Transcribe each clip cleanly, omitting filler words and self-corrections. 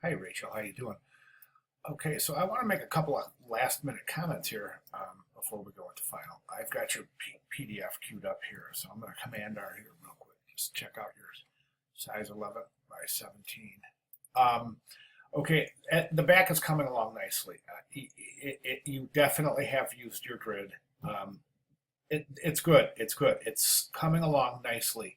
Hi, Rachel. How you doing? Okay, so I want to make a couple of last-minute comments here before we go into final. I've got your PDF queued up here, so I'm going to Command R here real quick. Just check out your size 11 by 17. Um, okay, the back is coming along nicely. You definitely have used your grid. Um, it's good. It's good. It's coming along nicely.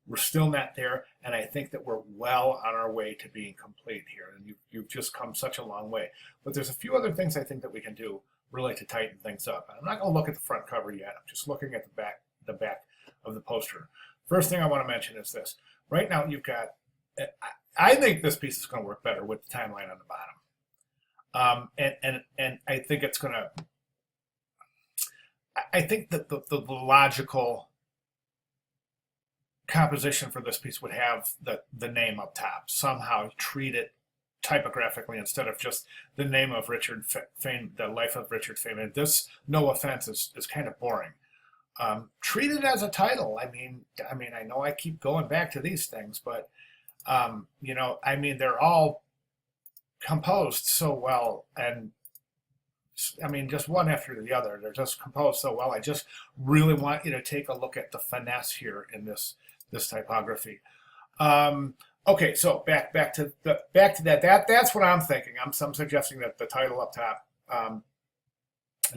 We're still not there, and I think that we're well on our way to being complete here. And you've just come such a long way. But there's a few other things I think that we can do really to tighten things up. And I'm not going to look at the front cover yet. I'm just looking at the back of the poster. First thing I want to mention is this. Right now, you've got. I think this piece is going to work better with the timeline on the bottom. And I think it's going to. I think that the logical composition for this piece would have the name up top. Somehow treat it typographically instead of just the name of Richard Feynman, the life of Richard Feynman. This, no offense, is kind of boring. Treat it as a title. I know I keep going back to these things, but they're all composed so well, and just one after the other. They're just composed so well. I just really want you to take a look at the finesse here in this typography. Okay, so back to that. That's what I'm thinking. I'm suggesting that the title up top, and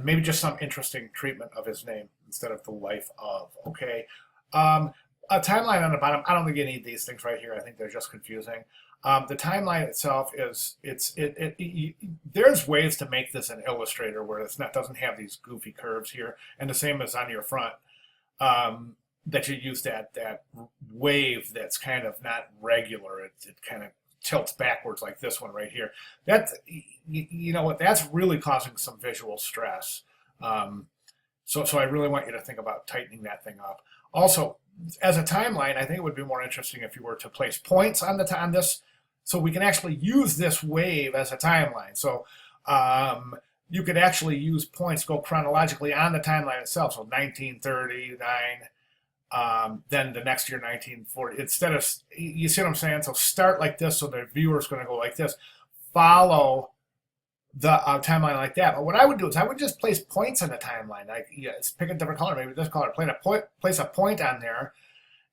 maybe just some interesting treatment of his name instead of the life of. Okay, a timeline on the bottom. I don't think you need these things right here. I think they're just confusing. The timeline itself there's ways to make this an Illustrator where doesn't have these goofy curves here, and the same as on your front. That you use that wave that's kind of not regular. It kind of tilts backwards like this one right here. That's you know what, that's really causing some visual stress. So I really want you to think about tightening that thing up. Also, as a timeline, I think it would be more interesting if you were to place points on this, so we can actually use this wave as a timeline. So you could actually use points, go chronologically on the timeline itself. So 1939. Then the next year, 1940. Instead of, you see what I'm saying? So start like this, so the viewer's going to go like this. Follow the timeline like that. But what I would do is I would just place points on the timeline. Pick a different color, maybe this color. Place a point on there,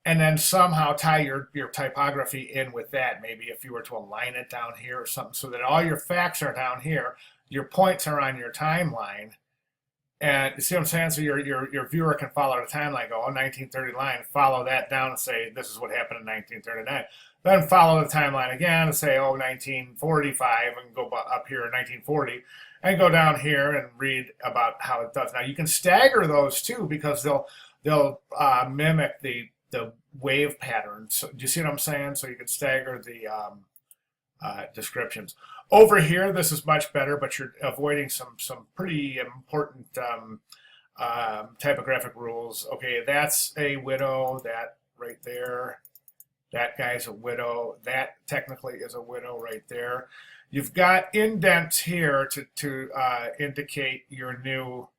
and then somehow tie your typography in with that. Maybe if you were to align it down here or something, so that all your facts are down here, your points are on your timeline. And you see what I'm saying? So your viewer can follow the timeline, go, 1930 line, follow that down and say, this is what happened in 1939. Then follow the timeline again and say, 1945, and go up here in 1940, and go down here and read about how it does. Now, you can stagger those too, because they'll mimic the wave pattern. So, do you see what I'm saying? So you can stagger the descriptions. Over here, this is much better, but you're avoiding some pretty important typographic rules. Okay, that's a widow, that right there. That guy's a widow. That technically is a widow right there. You've got indents here to indicate your new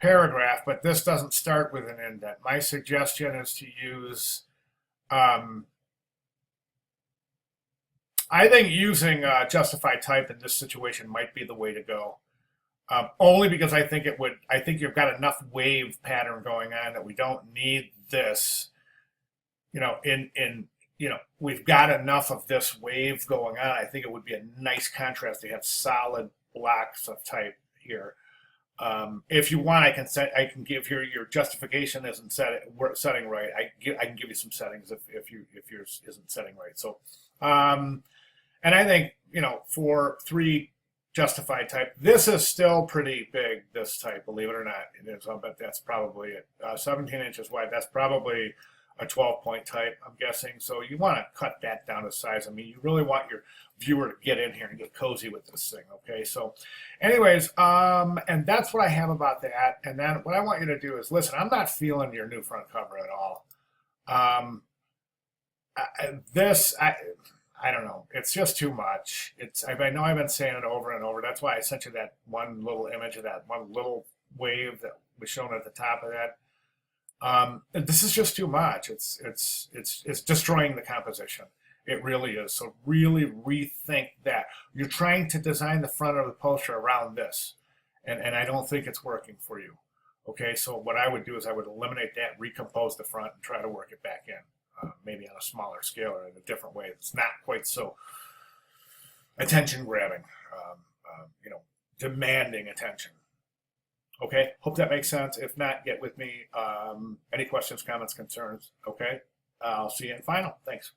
paragraph, but this doesn't start with an indent. My suggestion is to use I think using justified type in this situation might be the way to go. Only because I think you've got enough wave pattern going on that we don't need this. We've got enough of this wave going on. I think it would be a nice contrast to have solid blocks of type here. If you want, I can give your justification isn't setting right. I can give you some settings if yours isn't setting right. So. And I think, for 3 justified type, this is still pretty big, this type, believe it or not. It is. I'll bet that's probably it. 17 inches wide, that's probably a 12-point type, I'm guessing. So you want to cut that down to size. You really want your viewer to get in here and get cozy with this thing, okay? So anyways, and that's what I have about that. And then what I want you to do is, listen, I'm not feeling your new front cover at all. I don't know. It's just too much. I know I've been saying it over and over. That's why I sent you that one little image of that one little wave that was shown at the top of that. This is just too much. It's destroying the composition. It really is. So really rethink that. You're trying to design the front of the poster around this, and I don't think it's working for you. Okay, so what I would do is I would eliminate that, recompose the front, and try to work it back in, maybe on a smaller scale or in a different way. It's not quite so attention grabbing, demanding attention. Okay, hope that makes sense. If not, get with me. Any questions, comments, concerns? Okay, I'll see you in final. Thanks.